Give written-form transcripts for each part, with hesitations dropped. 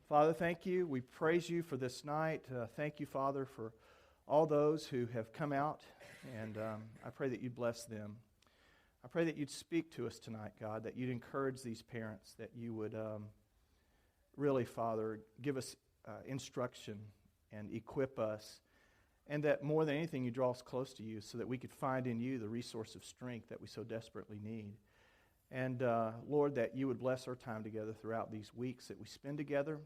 Father, thank you. We praise you for this night. Thank you, Father, for all those who have come out, and I pray that you'd bless them. I pray that you'd speak to us tonight, God, that you'd encourage these parents, that you would really, Father, give us instruction and equip us, and that more than anything, you draw us close to you so that we could find in you the resource of strength that we so desperately need. And Lord, that you would bless our time together throughout these weeks that we spend together,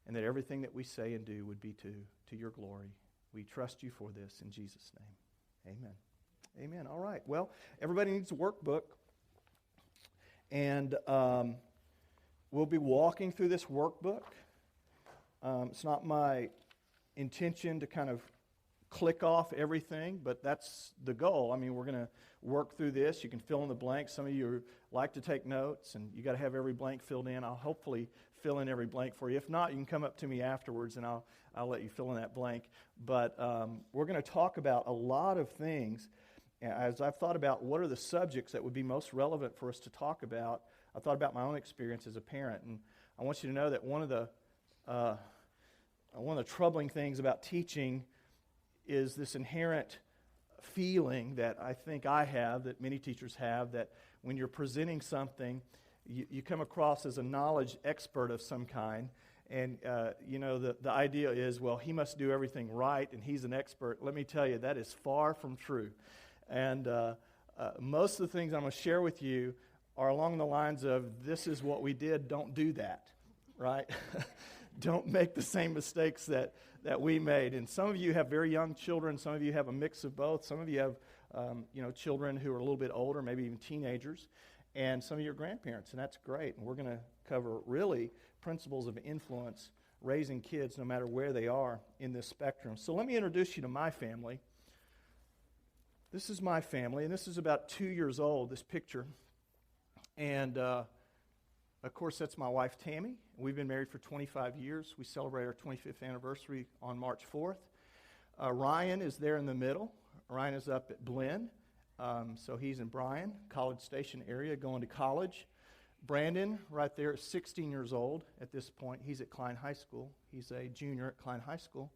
and that everything that we say and do would be to your glory. We trust you for this in Jesus' name. Amen. Amen. All right. Well, everybody needs a workbook, and we'll be walking through this workbook. It's not my intention to kind of click off everything, but that's the goal. I mean, we're going to work through this. You can fill in the blanks. Some of you like to take notes, and you got to have every blank filled in. I'll hopefully fill in every blank for you. If not, you can come up to me afterwards, and I'll let you fill in that blank. But we're going to talk about a lot of things. As I've thought about what are the subjects that would be most relevant for us to talk about, I thought about my own experience as a parent, and I want you to know that one of the troubling things about teaching is this inherent feeling that I think I have, that many teachers have, that when you're presenting something, you come across as a knowledge expert of some kind, and the idea is, well, he must do everything right, and he's an expert. Let me tell you, that is far from true. And most of the things I'm going to share with you are along the lines of, this is what we did, don't do that, right? Don't make the same mistakes that we made. And some of you have very young children. Some of you have a mix of both. Some of you have children who are a little bit older, maybe even teenagers. And some of you are grandparents, and that's great. And we're going to cover really principles of influence, raising kids no matter where they are in this spectrum. So let me introduce you to my family. This is my family, and this is about 2 years old, this picture. And of course, that's my wife, Tammy. We've been married for 25 years. We celebrate our 25th anniversary on March 4th. Ryan is there in the middle. Ryan is up at Blinn. So he's in Bryan, College Station area, going to college. Brandon, right there, is 16 years old at this point. He's at Klein High School. He's a junior at Klein High School.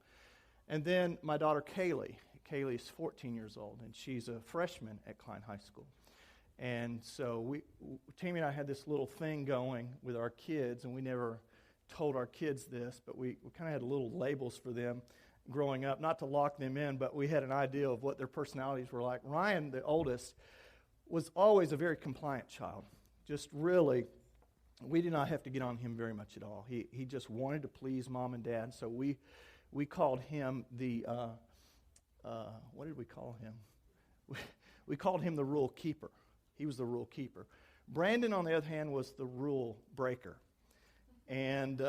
And then my daughter, Kaylee. Kaylee is 14 years old, and she's a freshman at Klein High School. And so Tammy and I had this little thing going with our kids, and we never told our kids this, but we kind of had little labels for them growing up, not to lock them in, but we had an idea of what their personalities were like. Ryan, the oldest, was always a very compliant child. Just really, we did not have to get on him very much at all. He just wanted to please mom and dad, so we called him the, what did we call him? We called him the rule keeper. He was the rule keeper. Brandon, on the other hand, was the rule breaker. And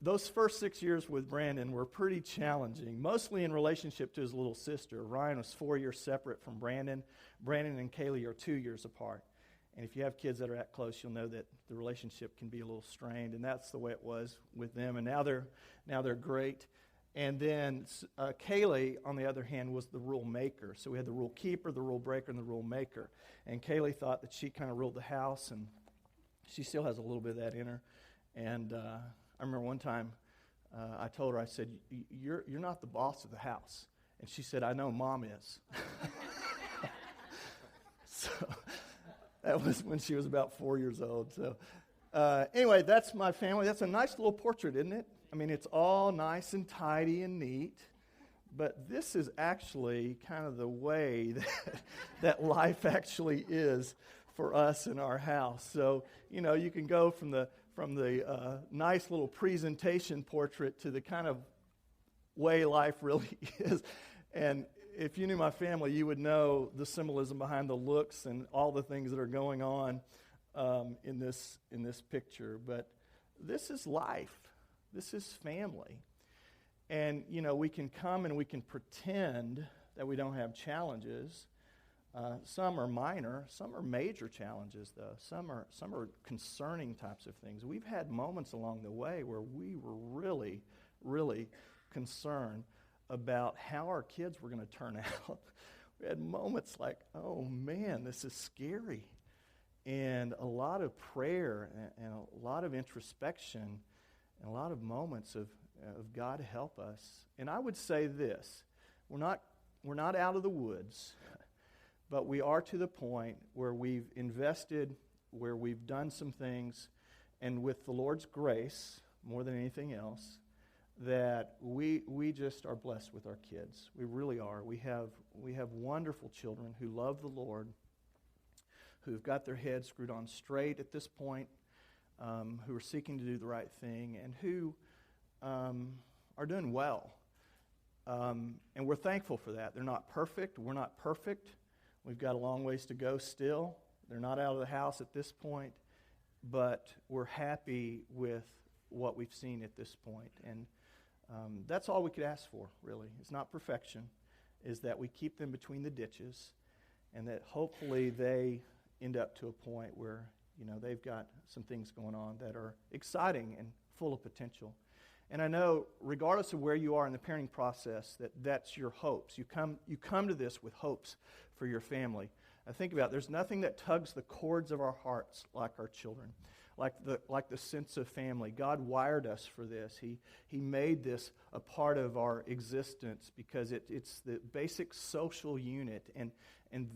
those first 6 years with Brandon were pretty challenging, mostly in relationship to his little sister. Ryan was 4 years separate from Brandon. Brandon and Kaylee are 2 years apart. And if you have kids that are that close, you'll know that the relationship can be a little strained. And that's the way it was with them. And now they're great. And then Kaylee, on the other hand, was the rule maker. So we had the rule keeper, the rule breaker, and the rule maker. And Kaylee thought that she kind of ruled the house, and she still has a little bit of that in her. And I remember one time I told her, I said, you're not the boss of the house. And she said, I know Mom is. So that was when she was about 4 years old. So anyway, that's my family. That's a nice little portrait, isn't it? I mean, it's all nice and tidy and neat, but this is actually kind of the way that life actually is for us in our house. So, you can go from the nice little presentation portrait to the kind of way life really is. And if you knew my family, you would know the symbolism behind the looks and all the things that are going on in this picture. But this is life. This is family. And, we can come and we can pretend that we don't have challenges. Some are minor. Some are major challenges, though. Some are concerning types of things. We've had moments along the way where we were really, really concerned about how our kids were going to turn out. We had moments like, oh, man, this is scary. And a lot of prayer and a lot of introspection and a lot of moments of God help us. And I would say this, we're not out of the woods, but we are to the point where we've invested, where we've done some things, and with the Lord's grace, more than anything else, that we just are blessed with our kids. We really are. We have wonderful children who love the Lord, who've got their heads screwed on straight at this point, who are seeking to do the right thing, and who are doing well. And we're thankful for that. They're not perfect. We're not perfect. We've got a long ways to go still. They're not out of the house at this point, but we're happy with what we've seen at this point. And that's all we could ask for, really. It's not perfection. Is that we keep them between the ditches, and that hopefully they end up to a point where, they've got some things going on that are exciting and full of potential. And I know, regardless of where you are in the parenting process, that's your hopes. You come to this with hopes for your family. I think about it, there's nothing that tugs the cords of our hearts like our children, like the sense of family. God wired us for this. He made this a part of our existence because it's the basic social unit, and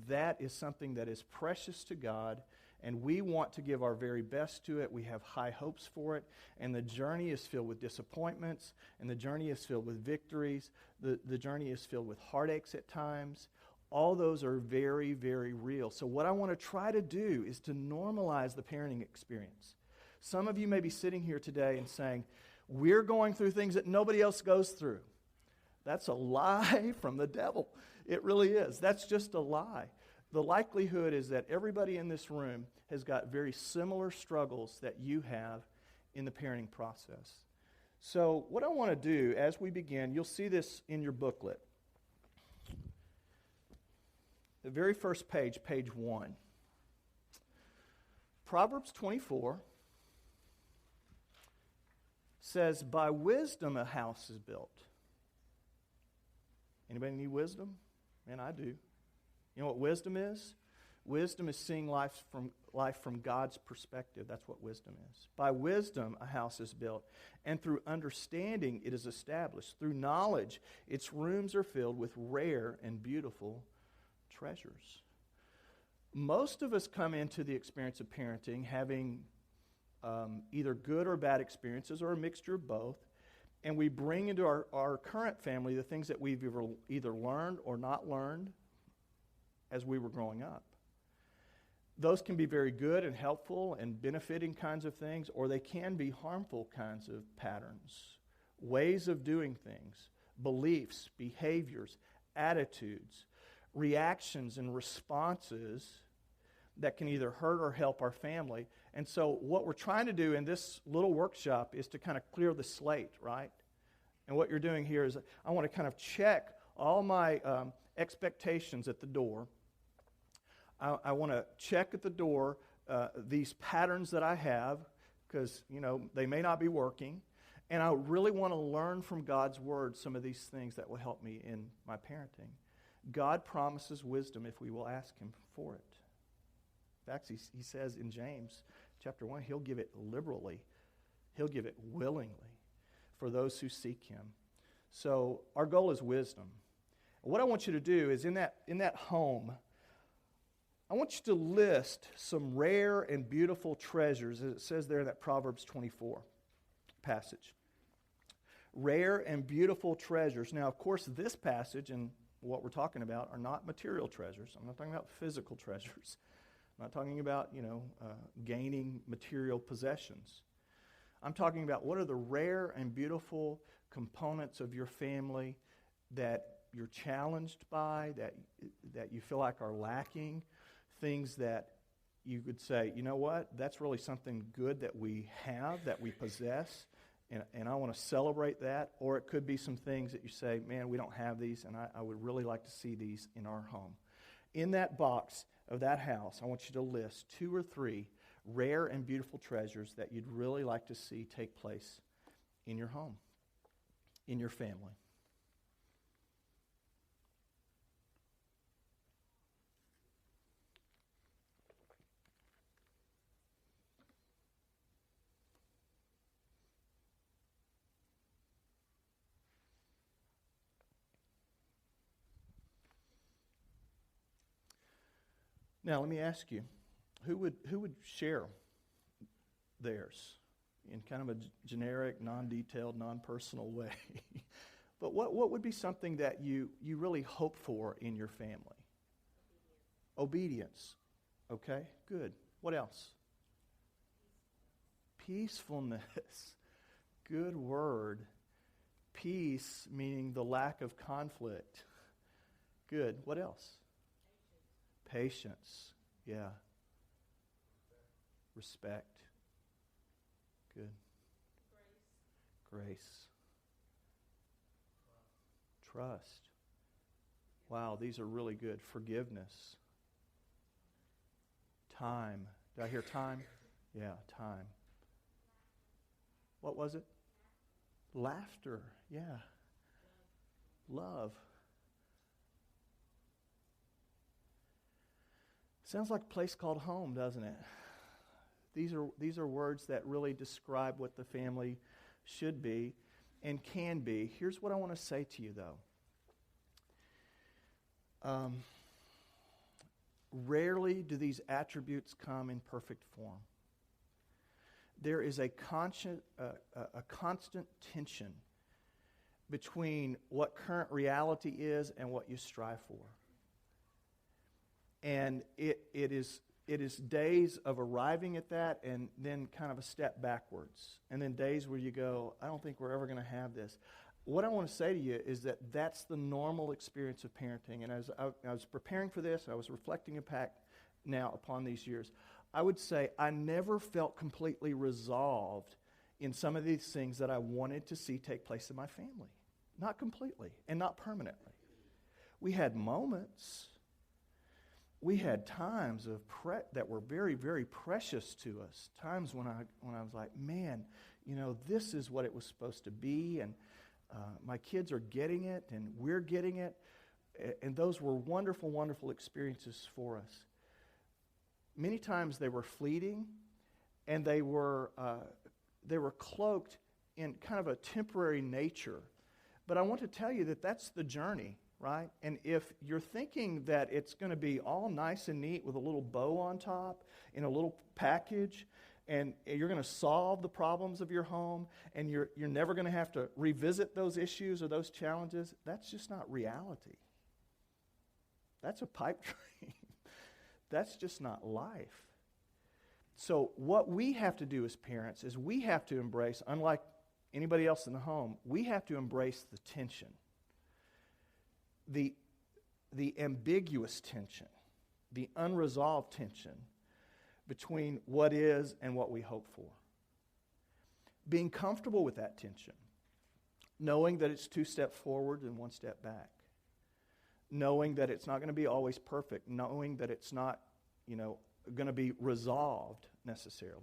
that is something that is precious to God. And we want to give our very best to it. We have high hopes for it. And the journey is filled with disappointments. And the journey is filled with victories. The journey is filled with heartaches at times. All those are very, very real. So what I want to try to do is to normalize the parenting experience. Some of you may be sitting here today and saying, we're going through things that nobody else goes through. That's a lie from the devil. It really is. That's just a lie. The likelihood is that everybody in this room has got very similar struggles that you have in the parenting process. So what I want to do as we begin, you'll see this in your booklet. The very first page, page 1. Proverbs 24 says, by wisdom a house is built. Anybody need wisdom? Man, I do. You know what wisdom is? Wisdom is seeing life from God's perspective. That's what wisdom is. By wisdom, a house is built, and through understanding, it is established. Through knowledge, its rooms are filled with rare and beautiful treasures. Most of us come into the experience of parenting having either good or bad experiences or a mixture of both, and we bring into our current family the things that we've either learned or not learned as we were growing up. Those can be very good and helpful and benefiting kinds of things, or they can be harmful kinds of patterns, ways of doing things, beliefs, behaviors, attitudes, reactions and responses that can either hurt or help our family. And so what we're trying to do in this little workshop is to kind of clear the slate, right? And what you're doing here is I want to kind of check all my expectations at the door. I want to check at the door these patterns that I have because, they may not be working. And I really want to learn from God's Word some of these things that will help me in my parenting. God promises wisdom if we will ask Him for it. In fact, he says in James chapter 1, He'll give it liberally. He'll give it willingly for those who seek Him. So our goal is wisdom. What I want you to do is in that home, I want you to list some rare and beautiful treasures, as it says there in that Proverbs 24 passage. Rare and beautiful treasures. Now, of course, this passage and what we're talking about are not material treasures. I'm not talking about physical treasures. I'm not talking about, gaining material possessions. I'm talking about what are the rare and beautiful components of your family that you're challenged by, that you feel like are lacking, things that you could say, you know what, that's really something good that we have, that we possess, and I want to celebrate that. Or it could be some things that you say, man, we don't have these, and I would really like to see these in our home. In that box of that house, I want you to list 2 or 3 rare and beautiful treasures that you'd really like to see take place in your home, in your family. Now, let me ask you, who would share theirs in kind of a generic, non-detailed, non-personal way? But what would be something that you really hope for in your family? Obedience. Okay, good. What else? Peacefulness. Good word. Peace, meaning the lack of conflict. Good. What else? Patience. Yeah. Respect. Good. Grace. Trust. Wow, these are really good. Forgiveness. Time. Did I hear time? Yeah, time. What was it? Laughter. Yeah. Love. Sounds like a place called home, doesn't it? These are words that really describe what the family should be and can be. Here's what I want to say to you, though. Rarely do these attributes come in perfect form. There is a constant tension between what current reality is and what you strive for. And it is days of arriving at that and then kind of a step backwards. And then days where you go, I don't think we're ever going to have this. What I want to say to you is that that's the normal experience of parenting. And as I was preparing for this, I was reflecting back now upon these years. I would say I never felt completely resolved in some of these things that I wanted to see take place in my family. Not completely and not permanently. We had moments. We had times of that were very, very precious to us. Times when I was like, man, this is what it was supposed to be, and my kids are getting it, and we're getting it. And those were wonderful, wonderful experiences for us. Many times they were fleeting, and they were cloaked in kind of a temporary nature. But I want to tell you that that's the journey, right? And if you're thinking that it's going to be all nice and neat with a little bow on top in a little package, and you're going to solve the problems of your home, and you're never going to have to revisit those issues or those challenges, that's just not reality. That's a pipe dream. That's just not life. So what we have to do as parents is we have to embrace, unlike anybody else in the home, we have to embrace the tension, the ambiguous tension, the unresolved tension between what is and what we hope for. Being comfortable with that tension, knowing that it's 2 steps forward and 1 step back, knowing that it's not going to be always perfect, knowing that it's not, going to be resolved necessarily,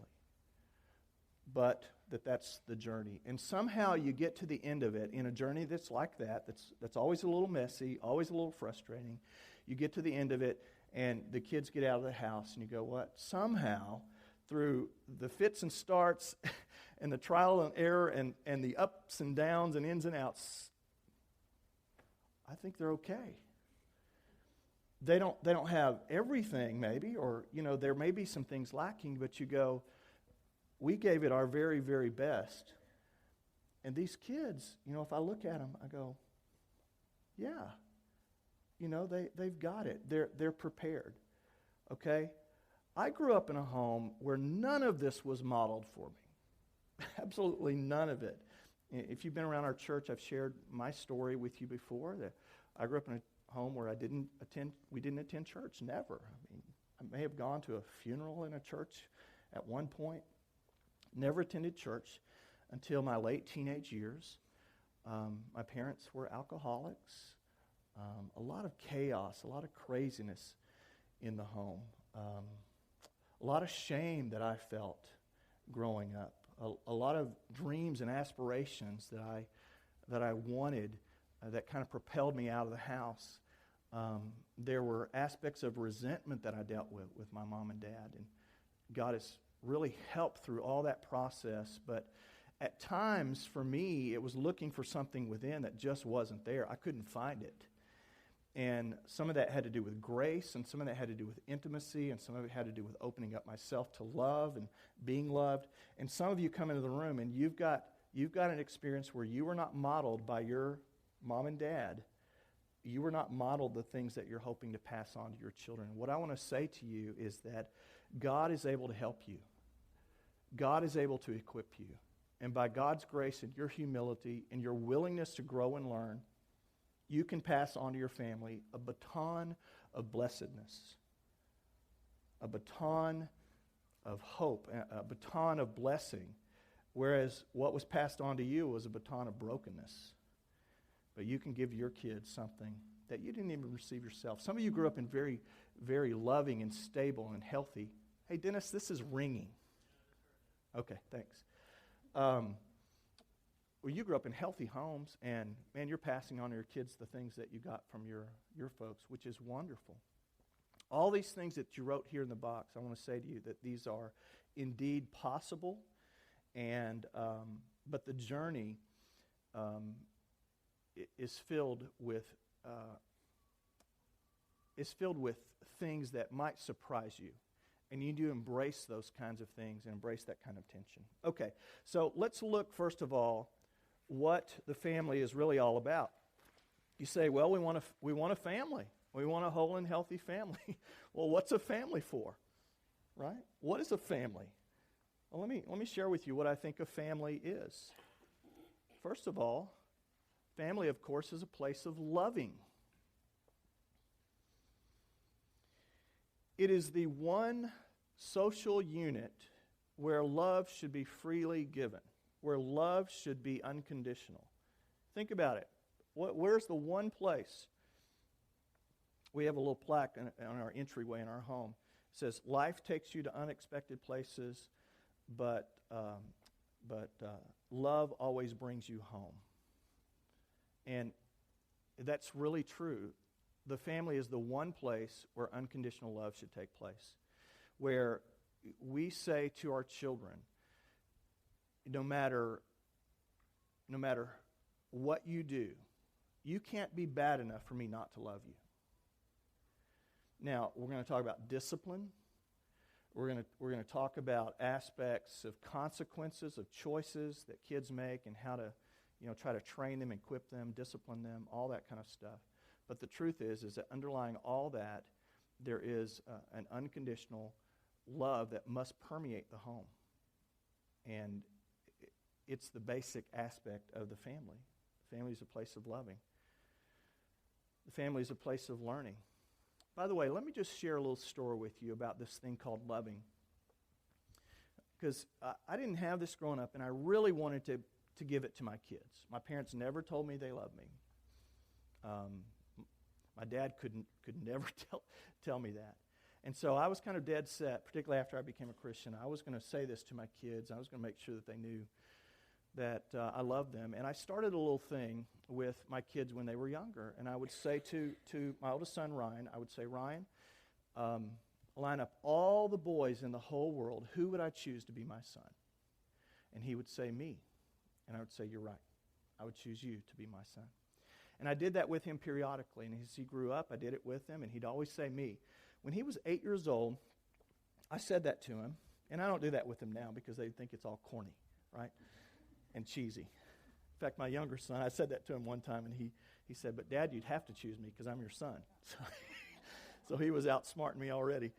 but that's the journey. And somehow you get to the end of it in a journey that's like that's always a little messy, always a little frustrating. You get to the end of it, and the kids get out of the house, and you go, what? Somehow, through the fits and starts and the trial and error and the ups and downs and ins and outs, I think they're okay. They don't have everything maybe, or there may be some things lacking, but you go, we gave it our very, very best. And these kids, if I look at them, I go, yeah, they've got it. They're prepared. Okay? I grew up in a home where none of this was modeled for me. Absolutely none of it. If you've been around our church, I've shared my story with you before. That I grew up in a home where we didn't attend church, never. I may have gone to a funeral in a church at one point. Never attended church until my late teenage years. My parents were alcoholics. A lot of chaos, a lot of craziness in the home. A lot of shame that I felt growing up. A lot of dreams and aspirations that I wanted that kind of propelled me out of the house. There were aspects of resentment that I dealt with my mom and dad, and God has really helped through all that process. But at times, for me, it was looking for something within that just wasn't there. I couldn't find it. And some of that had to do with grace, and some of that had to do with intimacy, and some of it had to do with opening up myself to love and being loved. And some of you come into the room and you've got an experience where you were not modeled by your mom and dad. You were not modeled the things that you're hoping to pass on to your children. What I want to say to you is that God is able to help you. God is able to equip you. And by God's grace and your humility and your willingness to grow and learn, you can pass on to your family a baton of blessedness, a baton of hope, a baton of blessing, whereas what was passed on to you was a baton of brokenness. But you can give your kids something that you didn't even receive yourself. Some of you grew up in very, very loving and stable and healthy. Hey, Dennis, this is ringing. Okay, thanks. Well, you grew up in healthy homes, and, man, you're passing on to your kids the things that you got from your folks, which is wonderful. All these things that you wrote here in the box, I want to say to you that these are indeed possible, and but the journey is filled with things that might surprise you. And you need to embrace those kinds of things and embrace that kind of tension. Okay, so let's look first of all what the family is really all about. You say, well, we want a family. We want a whole and healthy family. Well, what's a family for? Right? What is a family? Well, let me share with you what I think a family is. First of all, family, of course, is a place of loving. It is the one social unit where love should be freely given, where love should be unconditional. Think about it. Where's the one place? We have a little plaque on our entryway in our home. It says, life takes you to unexpected places, but love always brings you home. And that's really true. The family is the one place where unconditional love should take place, where we say to our children, no matter what you do, you can't be bad enough for me not to love you. Now, we're going to talk about discipline. We're going to talk about aspects of consequences, of choices that kids make, and how to, try to train them, equip them, discipline them, all that kind of stuff. But the truth is that underlying all that, there is an unconditional love that must permeate the home. And it's the basic aspect of the family. The family is a place of loving. The family is a place of learning. By the way, let me just share a little story with you about this thing called loving. Because I didn't have this growing up, and I really wanted to give it to my kids. My parents never told me they loved me. My dad could never tell me that. And so I was kind of dead set, particularly after I became a Christian. I was going to say this to my kids. I was going to make sure that they knew that I loved them. And I started a little thing with my kids when they were younger. And I would say to my oldest son, Ryan, I would say, Ryan, line up all the boys in the whole world. Who would I choose to be my son? And he would say, me. And I would say, you're right. I would choose you to be my son. And I did that with him periodically. And as he grew up, I did it with him, and he'd always say me. When he was 8 years old, I said that to him. And I don't do that with him now because they think it's all corny, right? And cheesy. In fact, my younger son, I said that to him one time, and he said, but Dad, you'd have to choose me because I'm your son. So he was outsmarting me already.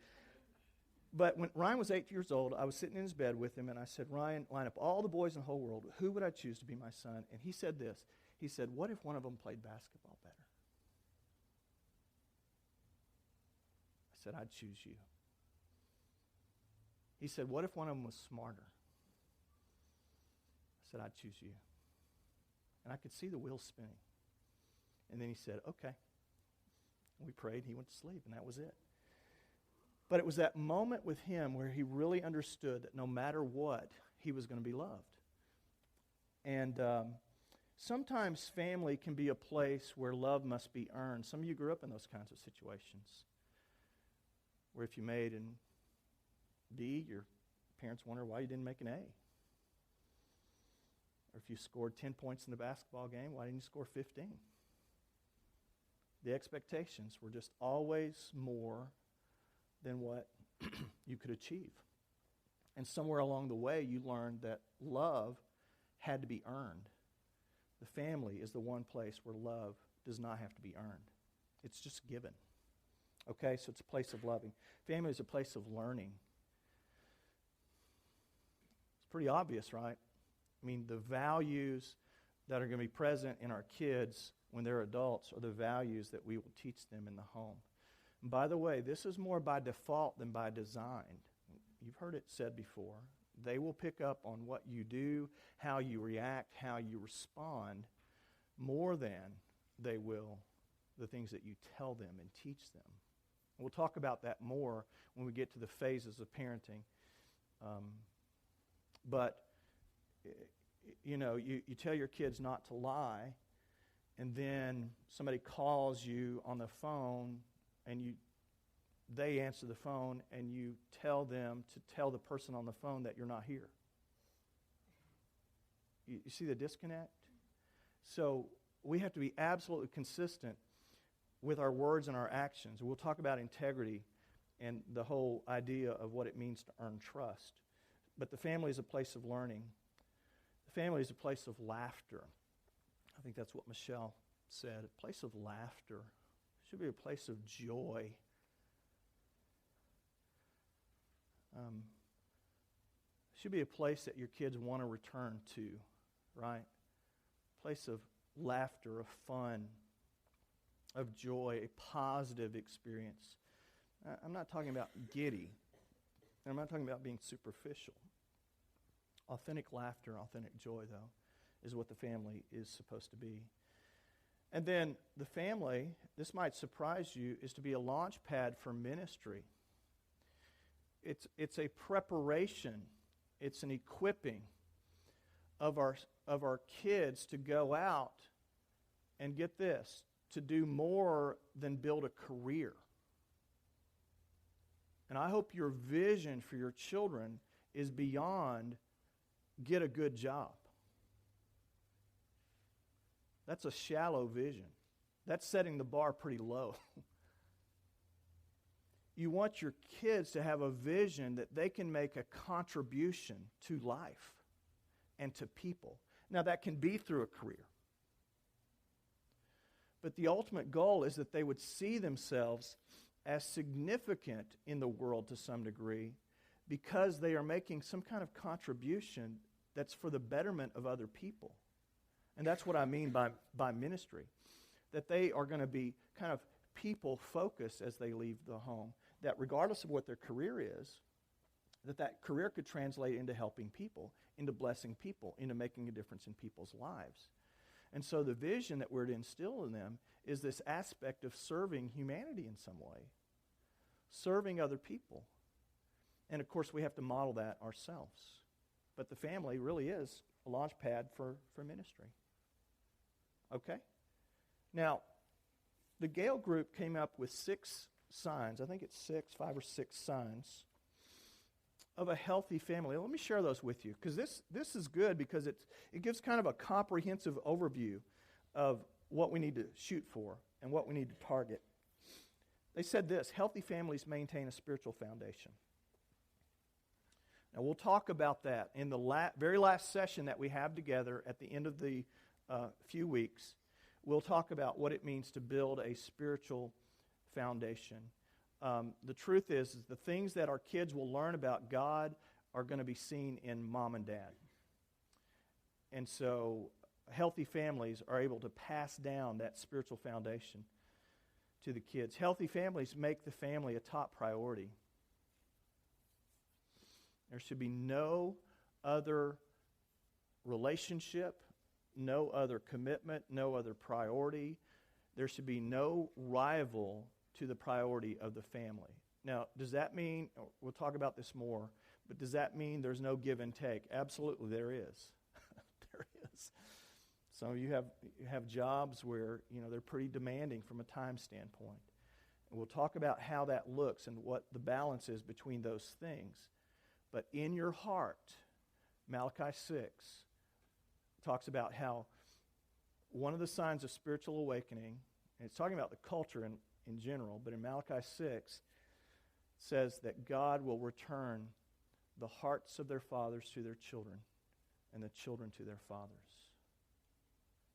But when Ryan was 8 years old, I was sitting in his bed with him, and I said, Ryan, line up all the boys in the whole world. Who would I choose to be my son? And he said this. He said, what if one of them played basketball better? I said, I'd choose you. He said, what if one of them was smarter? I said, I'd choose you. And I could see the wheels spinning. And then he said, okay. We prayed, he went to sleep, and that was it. But it was that moment with him where he really understood that no matter what, he was going to be loved. And sometimes family can be a place where love must be earned. Some of you grew up in those kinds of situations, where if you made an D, your parents wonder why you didn't make an A. Or if you scored 10 points in the basketball game, why didn't you score 15? The expectations were just always more than what you could achieve. And somewhere along the way, you learned that love had to be earned. The family is the one place where love does not have to be earned. It's just given. Okay, so it's a place of loving. Family is a place of learning. It's pretty obvious, right? I mean, the values that are going to be present in our kids when they're adults are the values that we will teach them in the home. And by the way, this is more by default than by design. You've heard it said before. They will pick up on what you do, how you react, how you respond, more than they will the things that you tell them and teach them. We'll talk about that more when we get to the phases of parenting. But, you know, you tell your kids not to lie, and then somebody calls you on the phone, and they answer the phone, and you tell them to tell the person on the phone that you're not here. You see the disconnect? So we have to be absolutely consistent with our words and our actions. We'll talk about integrity and the whole idea of what it means to earn trust. But the family is a place of learning. The family is a place of laughter. I think that's what Michelle said. A place of laughter. It should be a place of joy. It should be a place that your kids want to return to, right? A place of laughter, of fun, of joy, a positive experience. I'm not talking about giddy. I'm not talking about being superficial. Authentic laughter, authentic joy, though, is what the family is supposed to be. And then the family, this might surprise you, is to be a launch pad for ministry. It's a preparation. It's an equipping of our kids to go out and get this, to do more than build a career. And I hope your vision for your children is beyond get a good job. That's a shallow vision. That's setting the bar pretty low. You want your kids to have a vision that they can make a contribution to life and to people. Now, that can be through a career. But the ultimate goal is that they would see themselves as significant in the world to some degree because they are making some kind of contribution that's for the betterment of other people. And that's what I mean by ministry. That they are going to be kind of people-focused as they leave the home. That regardless of what their career is, that career could translate into helping people, into blessing people, into making a difference in people's lives. And so the vision that we're to instill in them is this aspect of serving humanity in some way. Serving other people. And of course, we have to model that ourselves. But the family really is a launch pad for ministry. Okay? Now, the Gale group came up with 6 signs. I think it's 5 or 6 signs of a healthy family. Let me share those with you, because this is good because it gives kind of a comprehensive overview of what we need to shoot for and what we need to target. They said this: healthy families maintain a spiritual foundation. Now, we'll talk about that in the very last session that we have together at the end of the few weeks. We'll talk about what it means to build a spiritual foundation. The truth is the things that our kids will learn about God are going to be seen in mom and dad. And so healthy families are able to pass down that spiritual foundation to the kids. Healthy families make the family a top priority. There should be no other relationship, no other commitment, no other priority. There should be no rival to the priority of the family. Now, does that mean, we'll talk about this more, but does that mean there's no give and take? Absolutely, there is. There is. Some of you have jobs where, they're pretty demanding from a time standpoint. And we'll talk about how that looks and what the balance is between those things. But in your heart, Malachi 6 talks about how one of the signs of spiritual awakening And it's talking about the culture in general, but in Malachi 6, it says that God will return the hearts of their fathers to their children and the children to their fathers.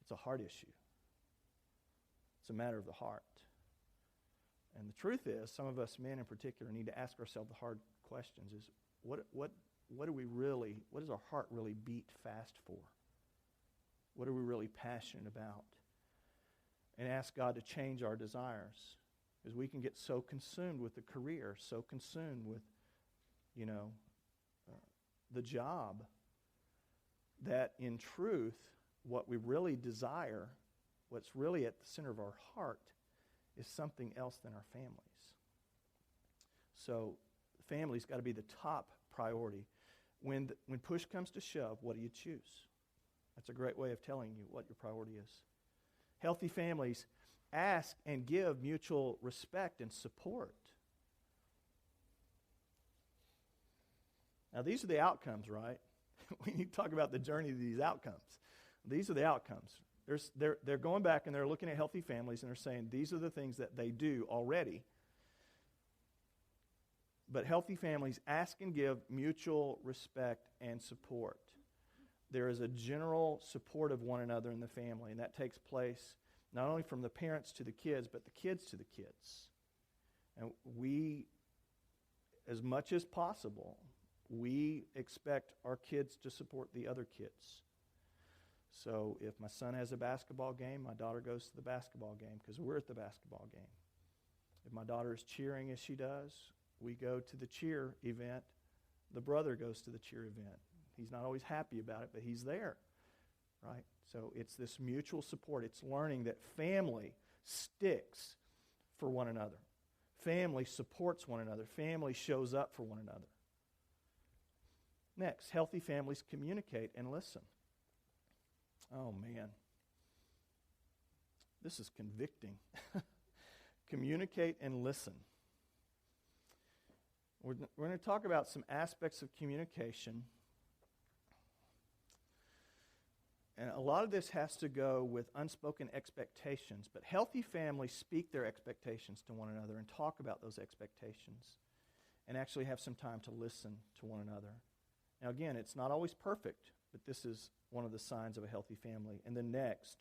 It's a heart issue. It's a matter of the heart. And the truth is, some of us men in particular need to ask ourselves the hard questions. Is what does our heart really beat fast for? What are we really passionate about? And ask God to change our desires. Because we can get so consumed with the career, so consumed with, the job, that in truth, what we really desire, what's really at the center of our heart, is something else than our families. So family's got to be the top priority. When push comes to shove, what do you choose? That's a great way of telling you what your priority is. Healthy families ask and give mutual respect and support. Now, these are the outcomes, right? We need to talk about the journey to these outcomes. These are the outcomes. They're going back and they're looking at healthy families and they're saying these are the things that they do already. But healthy families ask and give mutual respect and support. There is a general support of one another in the family, and that takes place not only from the parents to the kids, but the kids to the kids. And we, as much as possible, we expect our kids to support the other kids. So if my son has a basketball game, my daughter goes to the basketball game because we're at the basketball game. If my daughter is cheering as she does, we go to the cheer event. The brother goes to the cheer event. He's not always happy about it, but he's there, right? So it's this mutual support. It's learning that family sticks for one another. Family supports one another. Family shows up for one another. Next, healthy families communicate and listen. Oh, man. This is convicting. Communicate and listen. We're going to talk about some aspects of communication. And a lot of this has to go with unspoken expectations. But healthy families speak their expectations to one another and talk about those expectations and actually have some time to listen to one another. Now, again, it's not always perfect, but this is one of the signs of a healthy family. And then next,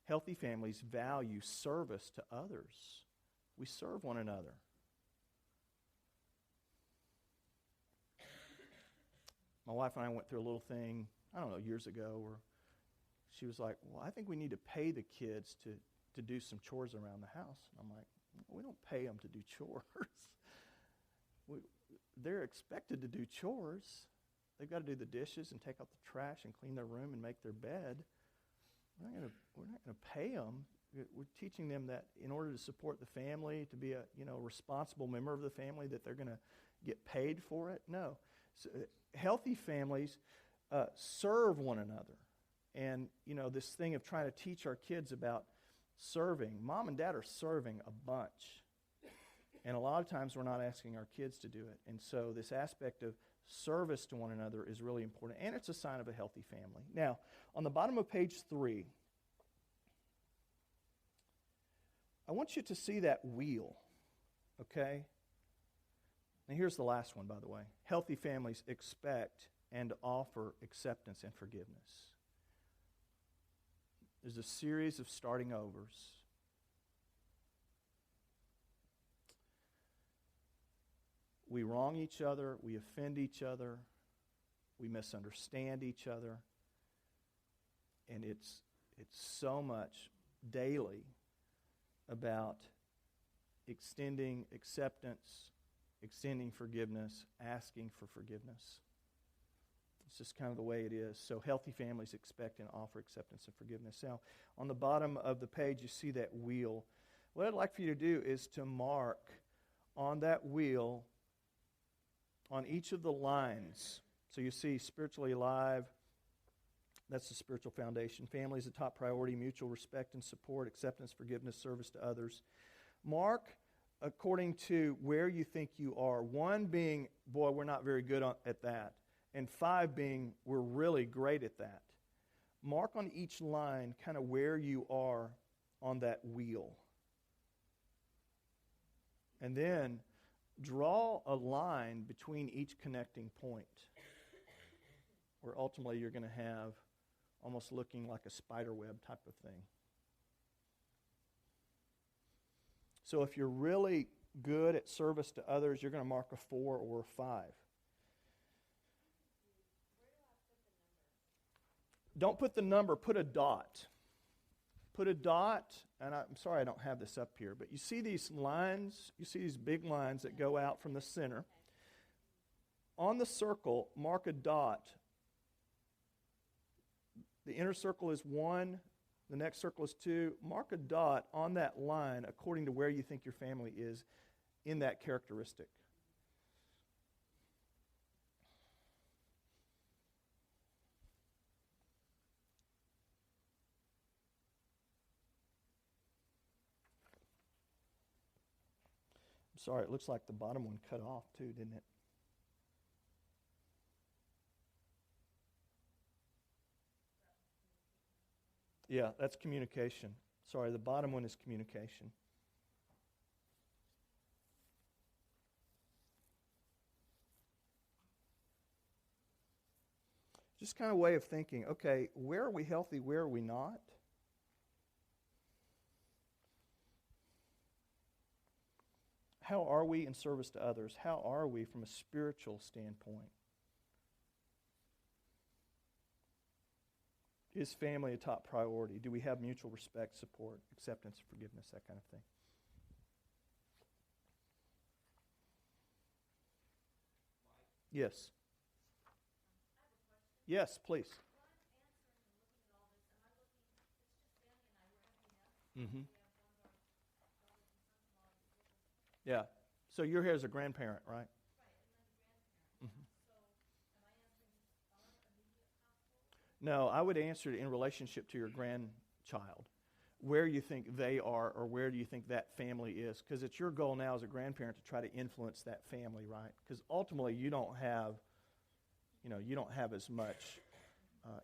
healthy families value service to others. We serve one another. My wife and I went through a little thing, years ago, where she was like, well, I think we need to pay the kids to do some chores around the house. And I'm like, we don't pay them to do chores. They're expected to do chores. They've got to do the dishes and take out the trash and clean their room and make their bed. We're not going to pay them. We're teaching them that in order to support the family, to be a responsible member of the family, that they're going to get paid for it. No. So, healthy families serve one another. And, this thing of trying to teach our kids about serving. Mom and dad are serving a bunch. And a lot of times we're not asking our kids to do it. And so this aspect of service to one another is really important. And it's a sign of a healthy family. Now, on the bottom of page 3, I want you to see that wheel, okay? And here's the last one, by the way. Healthy families expect and offer acceptance and forgiveness. There's a series of starting overs. We wrong each other, we offend each other, we misunderstand each other, and it's so much daily about extending acceptance, extending forgiveness, asking for forgiveness. It's just kind of the way it is. So healthy families expect and offer acceptance and forgiveness. Now, on the bottom of the page, you see that wheel. What I'd like for you to do is to mark on that wheel on each of the lines. So you see spiritually alive, that's the spiritual foundation. Family is a top priority, mutual respect and support, acceptance, forgiveness, service to others. Mark according to where you think you are. 1 being, boy, we're not very good at that. And 5 being, we're really great at that. Mark on each line kind of where you are on that wheel. And then draw a line between each connecting point where ultimately you're going to have almost looking like a spider web type of thing. So if you're really good at service to others, you're going to mark a 4 or a 5. Don't put the number, put a dot. Put a dot, and I'm sorry I don't have this up here, but you see these lines, you see these big lines that go out from the center. On the circle, mark a dot. The inner circle is 1, the next circle is 2. Mark a dot on that line according to where you think your family is in that characteristic. Sorry, it looks like the bottom one cut off too, didn't it? Yeah, that's communication. Sorry, the bottom one is communication. Just kind of way of thinking, okay, where are we healthy, where are we not? How are we in service to others? How are we from a spiritual standpoint? Is family a top priority? Do we have mutual respect, support, acceptance, forgiveness, that kind of thing? Yes. Yes, please. Mm-hmm. Yeah. So you're here as a grandparent, right? Mm-hmm. No, I would answer it in relationship to your grandchild. Where you think they are, or where do you think that family is? Because it's your goal now as a grandparent to try to influence that family, right? Because ultimately you don't have as much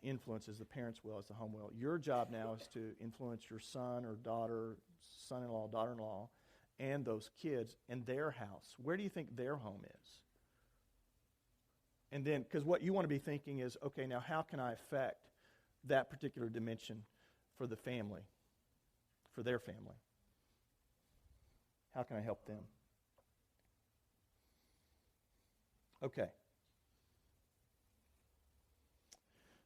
influence as the parents will, as the home will. Your job now is to influence your son or daughter, son-in-law, daughter-in-law, and those kids and their house. Where do you think their home is? And then, because what you want to be thinking is, okay, now how can I affect that particular dimension for the family, for their family? How can I help them? Okay.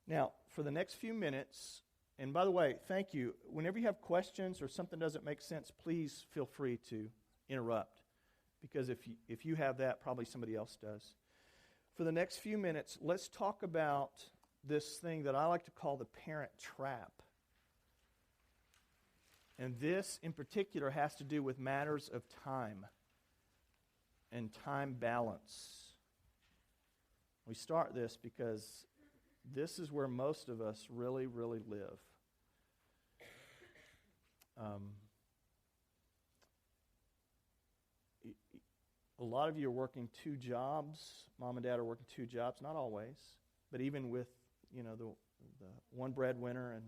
Now, for the next few minutes, and by the way, thank you. Whenever you have questions or something doesn't make sense, please feel free to interrupt. Because if you have that, probably somebody else does. For the next few minutes, let's talk about this thing that I like to call the parent trap. And this, in particular, has to do with matters of time and time balance. We start this because this is where most of us really, really live. A lot of you are working 2 jobs. Mom and dad are working 2 jobs, not always, but even with, the one breadwinner and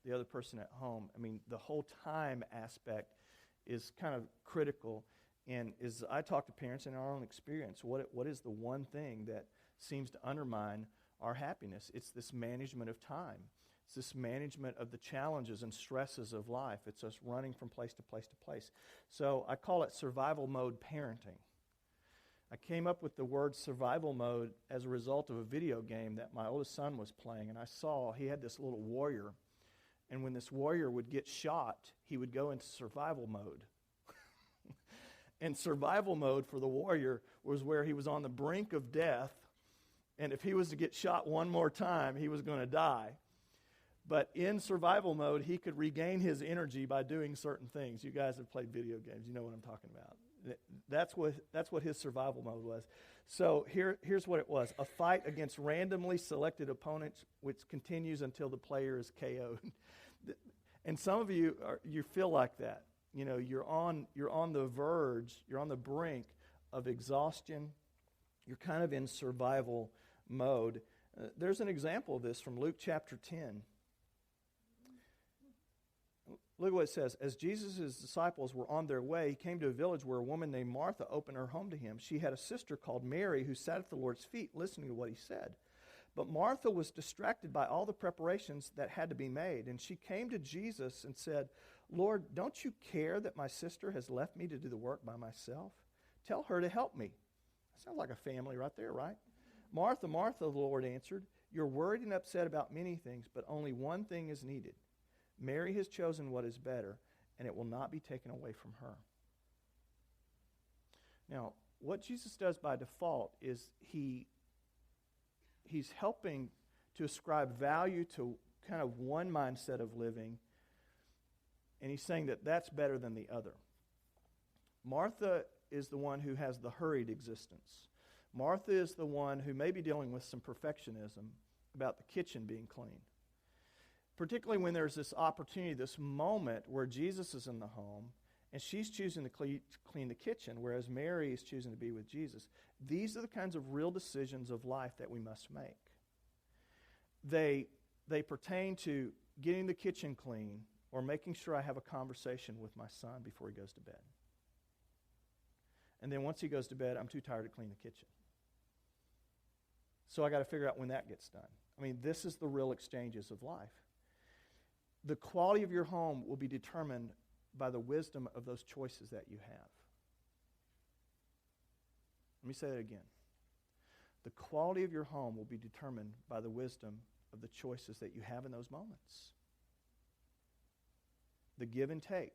the other person at home. I mean, the whole time aspect is kind of critical. And as I talk to parents in our own experience, what is the one thing that seems to undermine our happiness? It's this management of time. It's this management of the challenges and stresses of life. It's us running from place to place to place. So I call it survival mode parenting. I came up with the word survival mode as a result of a video game that my oldest son was playing, and I saw he had this little warrior, and when this warrior would get shot, he would go into survival mode. And survival mode for the warrior was where he was on the brink of death, and if he was to get shot one more time, he was going to die. But in survival mode, he could regain his energy by doing certain things. You guys have played video games. You know what I'm talking about. That's what his survival mode was. So here's what it was. A fight against randomly selected opponents, which continues until the player is KO'd. And some of you feel like that. You're on the verge, you're on the brink of exhaustion. You're kind of in survival mode. There's an example of this from Luke chapter 10. Look at what it says. As Jesus' disciples were on their way, he came to a village where a woman named Martha opened her home to him. She had a sister called Mary who sat at the Lord's feet listening to what he said. But Martha was distracted by all the preparations that had to be made. And she came to Jesus and said, Lord, don't you care that my sister has left me to do the work by myself? Tell her to help me. Sounds like a family right there, right? Martha, Martha, the Lord answered, you're worried and upset about many things, but only one thing is needed. Mary has chosen what is better, and it will not be taken away from her. Now, what Jesus does by default is he's helping to ascribe value to kind of one mindset of living, and he's saying that that's better than the other. Martha is the one who has the hurried existence. Martha is the one who may be dealing with some perfectionism about the kitchen being clean. Particularly when there's this opportunity, this moment where Jesus is in the home and she's choosing to clean the kitchen, whereas Mary is choosing to be with Jesus. These are the kinds of real decisions of life that we must make. They pertain to getting the kitchen clean or making sure I have a conversation with my son before he goes to bed. And then once he goes to bed, I'm too tired to clean the kitchen. So I got to figure out when that gets done. I mean, this is the real exchanges of life. The quality of your home will be determined by the wisdom of those choices that you have. Let me say that again. The quality of your home will be determined by the wisdom of the choices that you have in those moments. The give and take.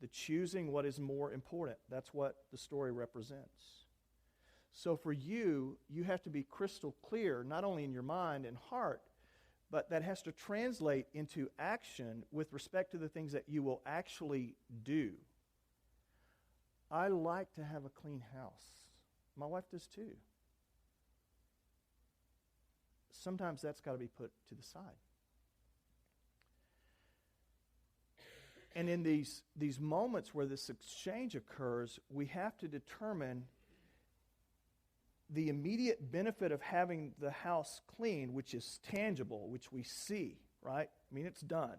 The choosing what is more important. That's what the story represents. So for you, you have to be crystal clear, not only in your mind and heart, but that has to translate into action with respect to the things that you will actually do. I like to have a clean house. My wife does too. Sometimes that's got to be put to the side. And in these moments where this exchange occurs, we have to determine the immediate benefit of having the house clean, which is tangible, which we see, right? I mean, it's done.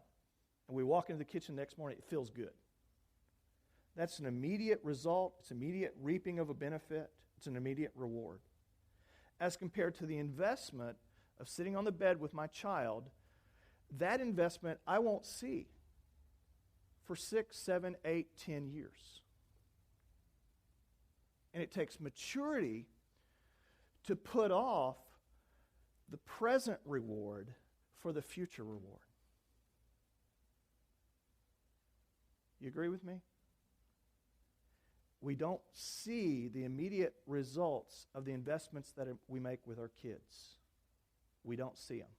And we walk into the kitchen the next morning, it feels good. That's an immediate result. It's immediate reaping of a benefit. It's an immediate reward. As compared to the investment of sitting on the bed with my child, that investment I won't see for 6, 7, 8, 10 years. And it takes maturity to put off the present reward for the future reward. You agree with me? We don't see the immediate results of the investments that we make with our kids. We don't see them.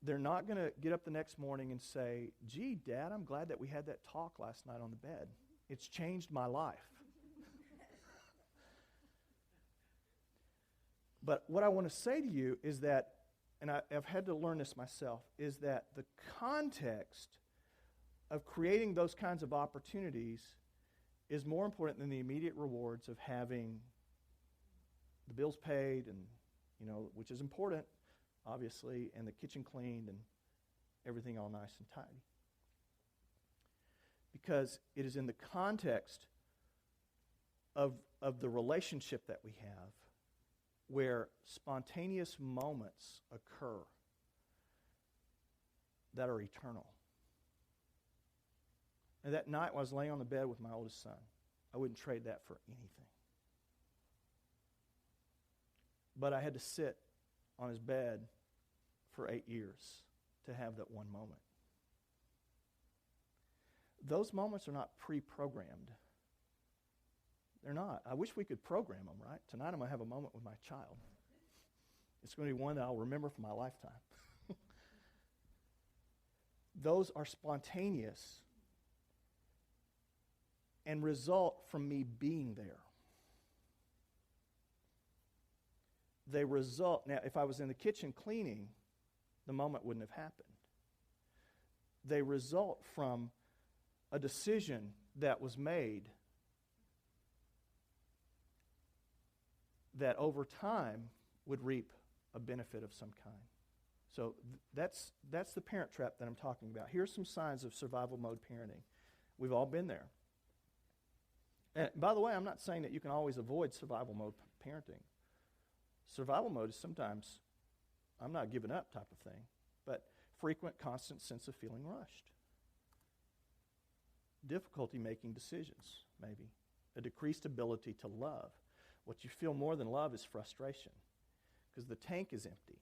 They're not going to get up the next morning and say, gee, Dad, I'm glad that we had that talk last night on the bed. It's changed my life. But what I want to say to you is that, and I've had to learn this myself, is that the context of creating those kinds of opportunities is more important than the immediate rewards of having the bills paid and, which is important, obviously, and the kitchen cleaned and everything all nice and tidy. Because it is in the context of the relationship that we have where spontaneous moments occur that are eternal. And that night when I was laying on the bed with my oldest son, I wouldn't trade that for anything. But I had to sit on his bed for 8 years to have that one moment. Those moments are not pre-programmed. They're not. I wish we could program them, right? Tonight I'm going to have a moment with my child. It's going to be one that I'll remember for my lifetime. Those are spontaneous and result from me being there. They result, now if I was in the kitchen cleaning, the moment wouldn't have happened. They result from a decision that was made that over time would reap a benefit of some kind. So that's the parent trap that I'm talking about. Here's some signs of survival mode parenting. We've all been there. And by the way, I'm not saying that you can always avoid survival mode parenting. Survival mode is sometimes, I'm not giving up type of thing, but frequent, constant sense of feeling rushed. Difficulty making decisions, maybe. A decreased ability to love. What you feel more than love is frustration because the tank is empty.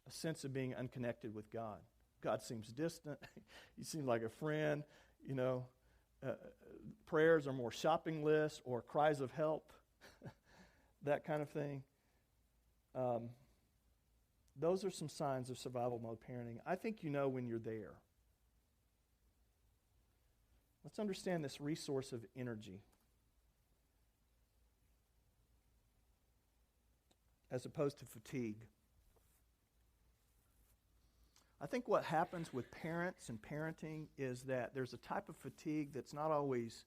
A sense of being unconnected with God. God seems distant. You seem like a friend. Prayers are more shopping lists or cries of help, that kind of thing. Those are some signs of survival mode parenting. I think you know when you're there. Let's understand this resource of energy as opposed to fatigue. I think what happens with parents and parenting is that there's a type of fatigue that's not always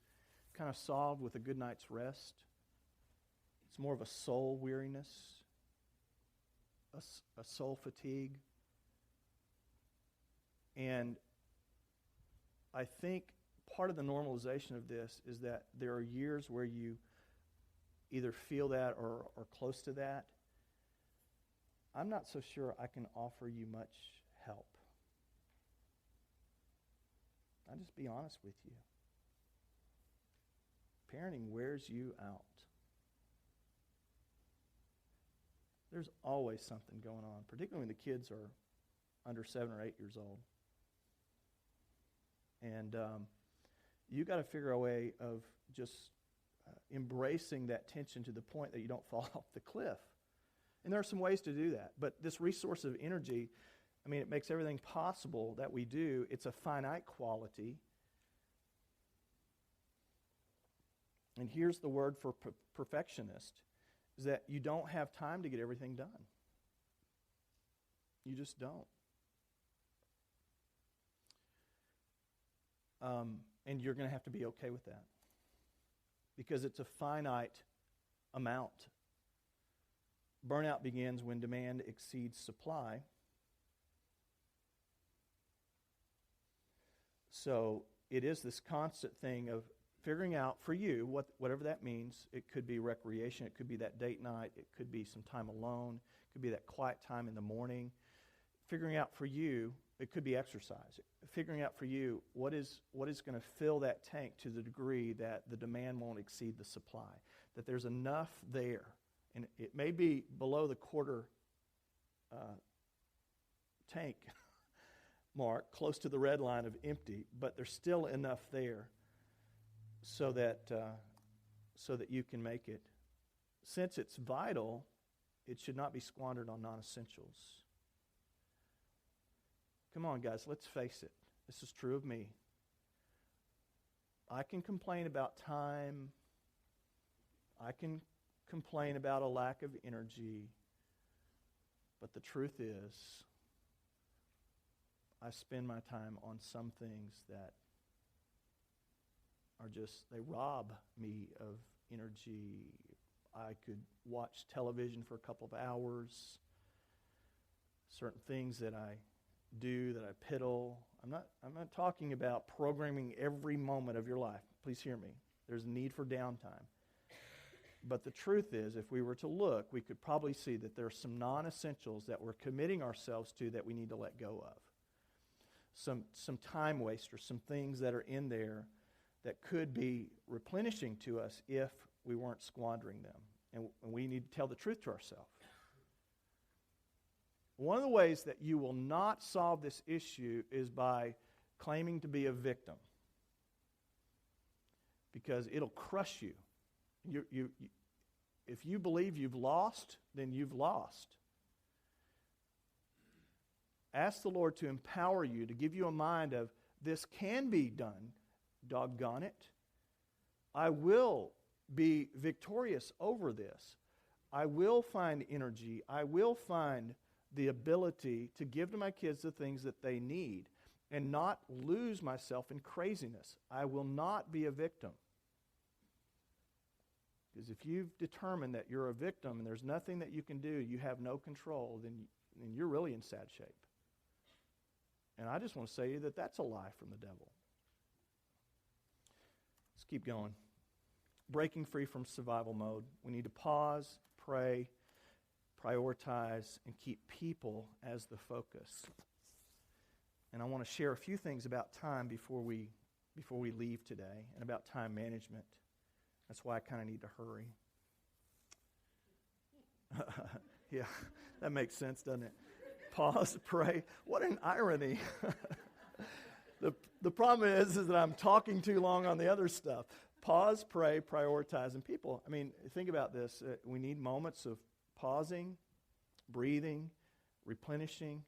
kind of solved with a good night's rest. It's more of a soul weariness, a soul fatigue. And I think part of the normalization of this is that there are years where you either feel that or are close to that. I'm not so sure I can offer you much help. I'll just be honest with you. Parenting wears you out. There's always something going on, particularly when the kids are under 7 or 8 years old. And you got to figure a way of just embracing that tension to the point that you don't fall off the cliff. And there are some ways to do that. But this resource of energy, it makes everything possible that we do. It's a finite quality. And here's the word for perfectionist, is that you don't have time to get everything done. You just don't. And you're going to have to be okay with that. Because it's a finite amount. Burnout begins when demand exceeds supply. So it is this constant thing of figuring out for you, whatever that means. It could be recreation, it could be that date night, it could be some time alone, it could be that quiet time in the morning. Figuring out for you, it could be exercise. Figuring out for you what is going to fill that tank to the degree that the demand won't exceed the supply. That there's enough there. And it may be below the quarter tank mark, close to the red line of empty, but there's still enough there so that you can make it. Since it's vital, it should not be squandered on non-essentials. Come on, guys, let's face it. This is true of me. I can complain about time. I can complain about a lack of energy. But the truth is, I spend my time on some things that are just, they rob me of energy. I could watch television for a couple of hours. Certain things that I do, that I piddle. I'm not talking about programming every moment of your life. Please hear me. There's a need for downtime. But the truth is, if we were to look, we could probably see that there are some non-essentials that we're committing ourselves to that we need to let go of. Some time wasters, some things that are in there that could be replenishing to us if we weren't squandering them. And we need to tell the truth to ourselves. One of the ways that you will not solve this issue is by claiming to be a victim. Because it'll crush you. If you believe you've lost, then you've lost. Ask the Lord to empower you, to give you a mind of, this can be done, doggone it. I will be victorious over this. I will find energy. I will find the ability to give to my kids the things that they need and not lose myself in craziness. I will not be a victim. Because if you've determined that you're a victim and there's nothing that you can do, you have no control, then you're really in sad shape. And I just want to say to you that that's a lie from the devil. Let's keep going. Breaking free from survival mode. We need to pause, pray, prioritize, and keep people as the focus. And I want to share a few things about time before we leave today, and about time management. That's why I kind of need to hurry. Yeah, that makes sense, doesn't it? Pause, pray. What an irony. The problem is that I'm talking too long on the other stuff. Pause, pray, prioritize. And people, I mean, think about this. We need moments of pausing, breathing, replenishing.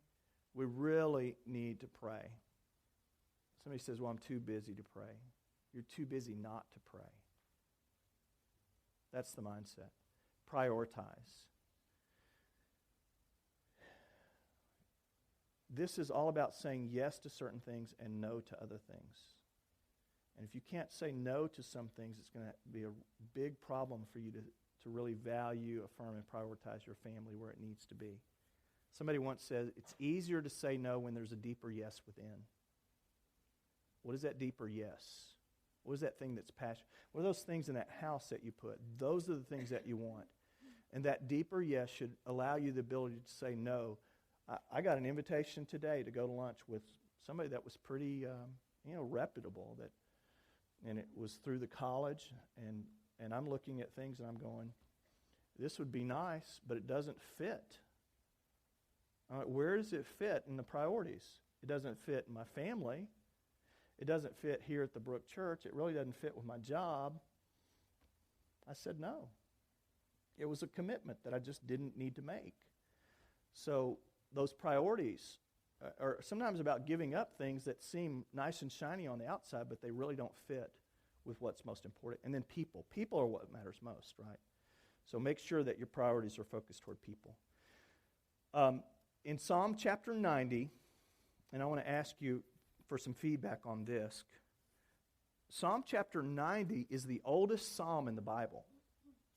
We really need to pray. Somebody says, well, I'm too busy to pray. You're too busy not to pray. That's the mindset. Prioritize. This is all about saying yes to certain things and no to other things. And if you can't say no to some things, it's going to be a big problem for you to really value, affirm, and prioritize your family where it needs to be. Somebody once said, it's easier to say no when there's a deeper yes within. What is that deeper yes? What is that thing that's passion? What are those things in that house that you put? Those are the things that you want. And that deeper yes should allow you the ability to say no. I got an invitation today to go to lunch with somebody that was pretty, reputable. And it was through the college. And I'm looking at things and I'm going, this would be nice, but it doesn't fit. Where does it fit in the priorities? It doesn't fit in my family. It doesn't fit here at the Brook Church. It really doesn't fit with my job. I said no. It was a commitment that I just didn't need to make. So those priorities are sometimes about giving up things that seem nice and shiny on the outside, but they really don't fit with what's most important. And then people. People are what matters most, right? So make sure that your priorities are focused toward people. In Psalm chapter 90, and I want to ask you for some feedback on this. Psalm chapter 90 is the oldest psalm in the Bible.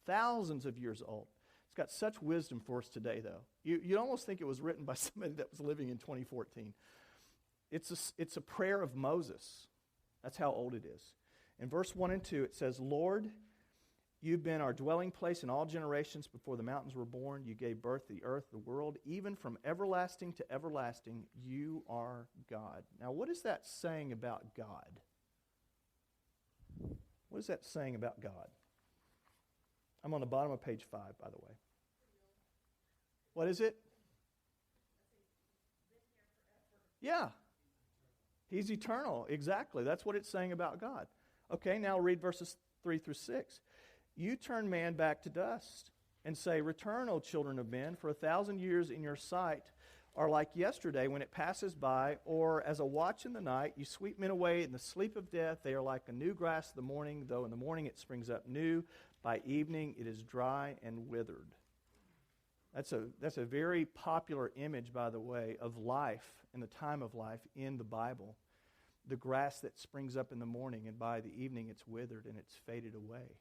Thousands of years old. It's got such wisdom for us today, though. You'd almost think it was written by somebody that was living in 2014. It's a prayer of Moses. That's how old it is. In verse 1 and 2, it says, Lord, you've been our dwelling place in all generations before the mountains were born. You gave birth to the earth, the world. Even from everlasting to everlasting, you are God. Now, what is that saying about God? What is that saying about God? I'm on the bottom of page 5, by the way. What is it? Yeah. He's eternal. Exactly. That's what it's saying about God. Okay, now read verses 3 through 6. You turn man back to dust and say, return, O children of men, for 1,000 years in your sight are like yesterday when it passes by, or as a watch in the night. You sweep men away in the sleep of death. They are like a new grass in the morning, though in the morning it springs up new. By evening it is dry and withered. That's a very popular image, by the way, of life and the time of life in the Bible. The grass that springs up in the morning, and by the evening it's withered and it's faded away.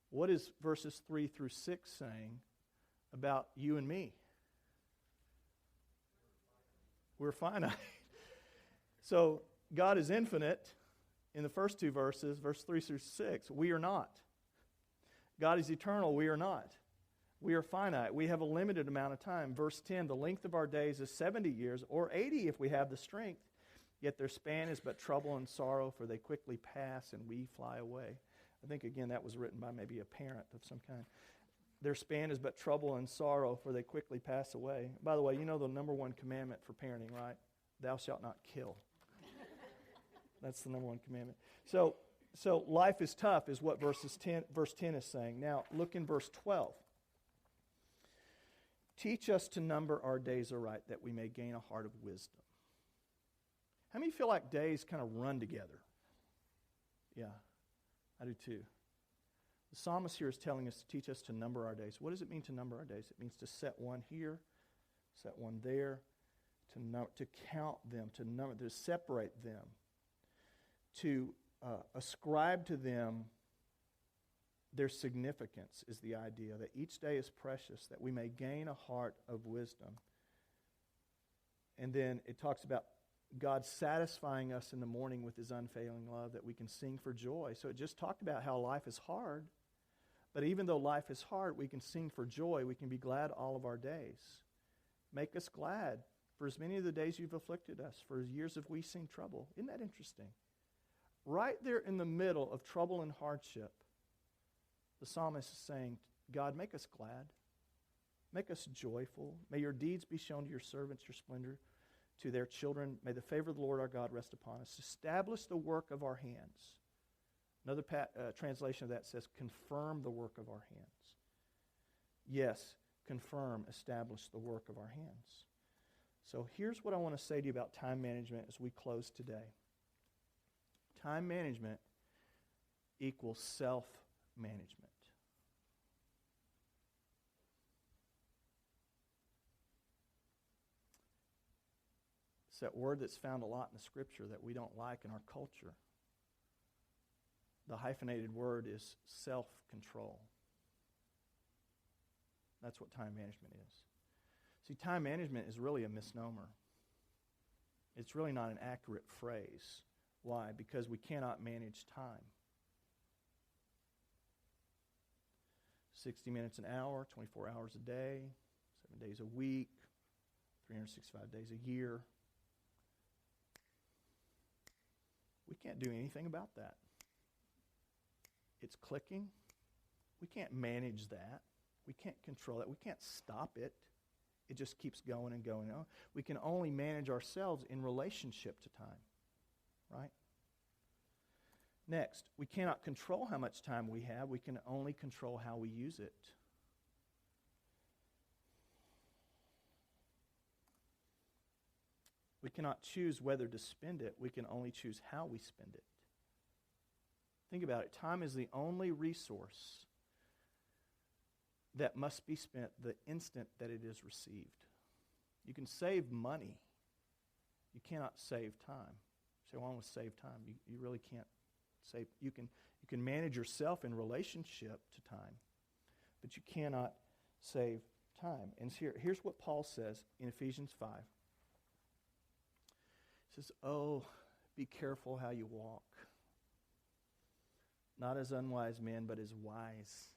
What is verses 3 through 6 saying about you and me? We're finite. So God is infinite in the first two verses, verse 3 through 6. We are not. God is eternal. We are not. We are finite. We have a limited amount of time. Verse 10, the length of our days is 70 years, or 80 if we have the strength. Yet their span is but trouble and sorrow, for they quickly pass and we fly away. I think, again, that was written by maybe a parent of some kind. Their span is but trouble and sorrow, for they quickly pass away. By the way, you know the number one commandment for parenting, right? Thou shalt not kill. That's the number one commandment. So life is tough is what verse 10 is saying. Now, look in verse 12. Teach us to number our days aright, that we may gain a heart of wisdom. How many feel like days kind of run together? Yeah, I do too. The psalmist here is telling us to teach us to number our days. What does it mean to number our days? It means to set one here, set one there, to count them, to separate them, to ascribe to them their significance is the idea that each day is precious, that we may gain a heart of wisdom. And then it talks about God satisfying us in the morning with his unfailing love, that we can sing for joy. So it just talked about how life is hard. But even though life is hard, we can sing for joy. We can be glad all of our days. Make us glad for as many of the days you've afflicted us, for as years have we seen trouble. Isn't that interesting? Right there in the middle of trouble and hardship, the psalmist is saying, God, make us glad. Make us joyful. May your deeds be shown to your servants, your splendor to their children. May the favor of the Lord our God rest upon us. Establish the work of our hands. Another translation of that says, confirm the work of our hands. Yes, confirm, establish the work of our hands. So here's what I want to say to you about time management as we close today. Time management equals self-management. It's that word that's found a lot in the Scripture that we don't like in our culture. The hyphenated word is self-control. That's what time management is. See, time management is really a misnomer. It's really not an accurate phrase. Why? Because we cannot manage time. 60 minutes an hour, 24 hours a day, 7 days a week, 365 days a year. We can't do anything about that. It's clicking. We can't manage that. We can't control it. We can't stop it. It just keeps going and going on. We can only manage ourselves in relationship to time, right? Next, we cannot control how much time we have. We can only control how we use it. We cannot choose whether to spend it. We can only choose how we spend it. Think about it. Time is the only resource that must be spent the instant that it is received. You can save money. You cannot save time. So I want to save time. You really can't save. You can manage yourself in relationship to time, but you cannot save time. And here's what Paul says in Ephesians 5. He says, "Oh, be careful how you walk. Not as unwise men, but as wise,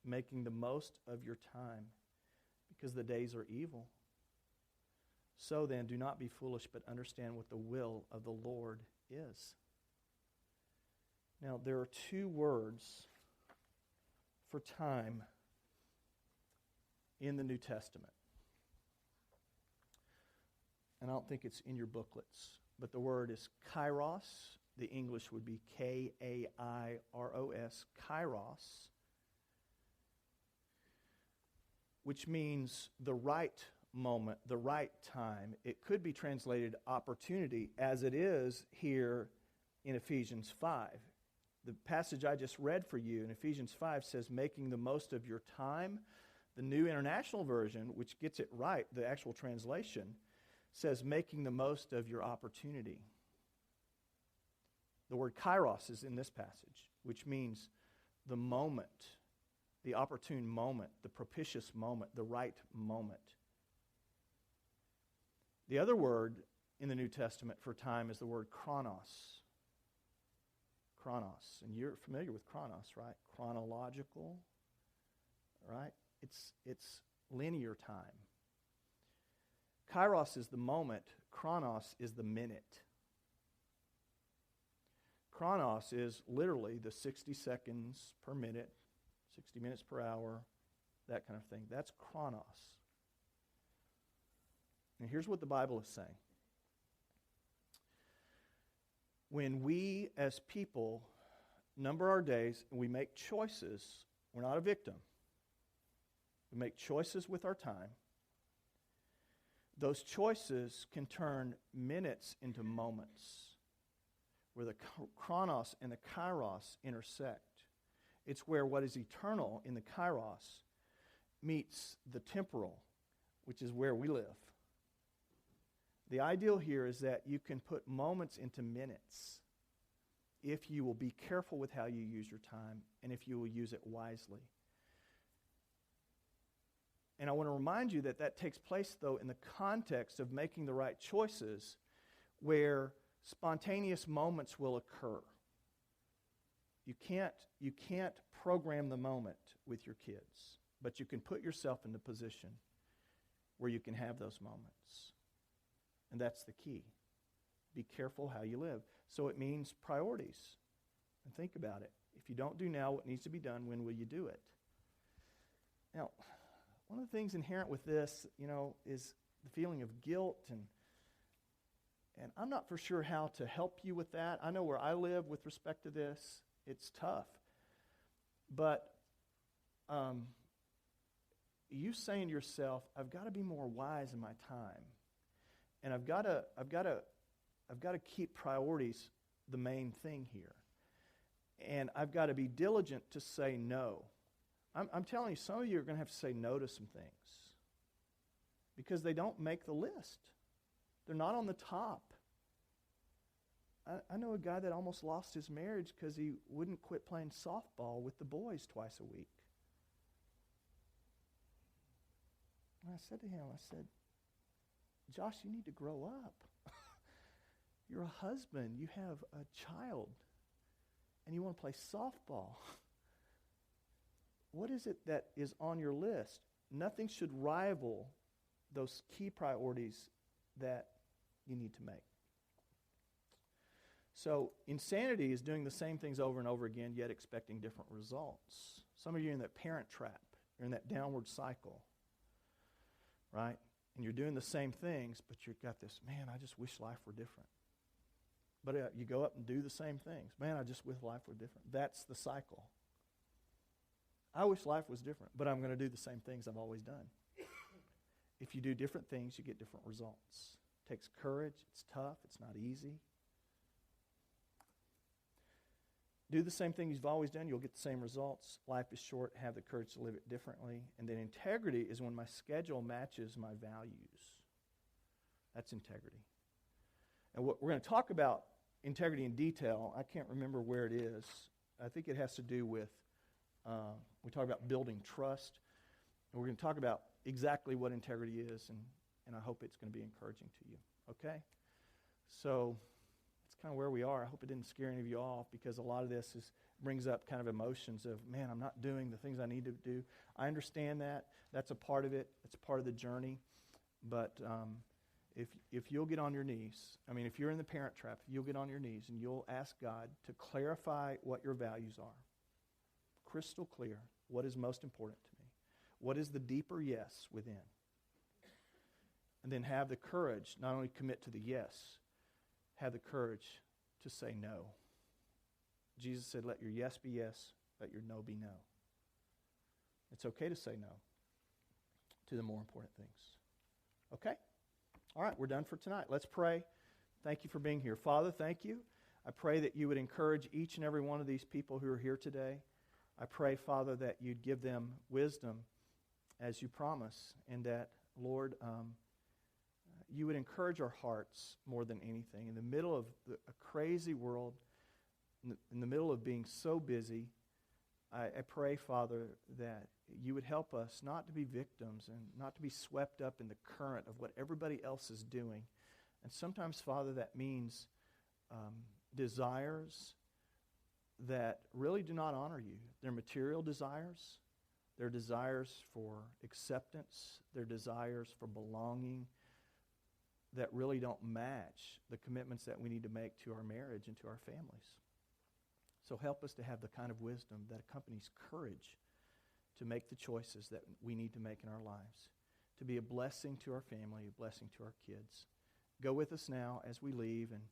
making the most of your time, because the days are evil. So then, do not be foolish, but understand what the will of the Lord is." Now, there are two words for time in the New Testament. And I don't think it's in your booklets, but the word is kairos. The English would be K-A-I-R-O-S, kairos, which means the right moment, the right time. It could be translated opportunity, as it is here in Ephesians 5. The passage I just read for you in Ephesians 5 says, making the most of your time. The New International Version, which gets it right, the actual translation, says making the most of your opportunity. The word kairos is in this passage, which means the moment, the opportune moment, the propitious moment, the right moment. The other word in the New Testament for time is the word chronos. Chronos. And you're familiar with chronos, right? Chronological, right? It's linear time. Kairos is the moment. Chronos is the minute. Chronos is literally the 60 seconds per minute, 60 minutes per hour, that kind of thing. That's chronos. And here's what the Bible is saying. When we as people number our days and we make choices, we're not a victim. We make choices with our time. Those choices can turn minutes into moments where the chronos and the kairos intersect. It's where what is eternal in the kairos meets the temporal, which is where we live. The ideal here is that you can put moments into minutes if you will be careful with how you use your time and if you will use it wisely. And I want to remind you that that takes place, though, in the context of making the right choices where spontaneous moments will occur. You can't program the moment with your kids, but you can put yourself in the position where you can have those moments. And that's the key. Be careful how you live. So it means priorities. And think about it. If you don't do now what needs to be done, when will you do it? Now, one of the things inherent with this, is the feeling of guilt, and I'm not for sure how to help you with that. I know where I live with respect to this. It's tough. But you saying to yourself, I've got to be more wise in my time. And I've got to keep priorities the main thing here. And I've got to be diligent to say no. I'm telling you, some of you are going to have to say no to some things because they don't make the list. They're not on the top. I know a guy that almost lost his marriage because he wouldn't quit playing softball with the boys twice a week. And I said to him, Josh, you need to grow up. You're a husband. You have a child. And you want to play softball. What is it that is on your list? Nothing should rival those key priorities that you need to make. So insanity is doing the same things over and over again, yet expecting different results. Some of you are in that parent trap. You're in that downward cycle, right? And you're doing the same things, but you've got this, man, I just wish life were different. But you go up and do the same things. Man, I just wish life were different. That's the cycle. I wish life was different, but I'm going to do the same things I've always done. If you do different things, you get different results. It takes courage. It's tough. It's not easy. Do the same thing you've always done, you'll get the same results. Life is short. Have the courage to live it differently. And then integrity is when my schedule matches my values. That's integrity. And what we're going to talk about integrity in detail. I can't remember where it is. I think it has to do with, we talk about building trust. And we're going to talk about exactly what integrity is, and I hope it's going to be encouraging to you. Okay? So that's kind of where we are. I hope it didn't scare any of you off, because a lot of this brings up kind of emotions of, man, I'm not doing the things I need to do. I understand that. That's a part of it. It's a part of the journey. But if you'll get on your knees, if you're in the parent trap, you'll get on your knees and you'll ask God to clarify what your values are. Crystal clear. What is most important to me? What is the deeper yes within? And then have the courage, not only commit to the yes, have the courage to say no. Jesus said, let your yes be yes, let your no be no. It's okay to say no to the more important things. Okay? All right, we're done for tonight. Let's pray. Thank you for being here. Father, thank you. I pray that you would encourage each and every one of these people who are here today. I pray, Father, that you'd give them wisdom as you promise, and that, Lord, you would encourage our hearts more than anything. In the middle of a crazy world, in the middle of being so busy, I pray, Father, that you would help us not to be victims and not to be swept up in the current of what everybody else is doing. And sometimes, Father, that means desires that really do not honor you. They're material desires. They're desires for acceptance. They're desires for belonging that really don't match the commitments that we need to make to our marriage and to our families. So help us to have the kind of wisdom that accompanies courage to make the choices that we need to make in our lives, to be a blessing to our family, a blessing to our kids. Go with us now as we leave, and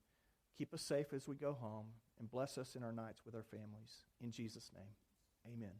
keep us safe as we go home, and bless us in our nights with our families. In Jesus' name, amen.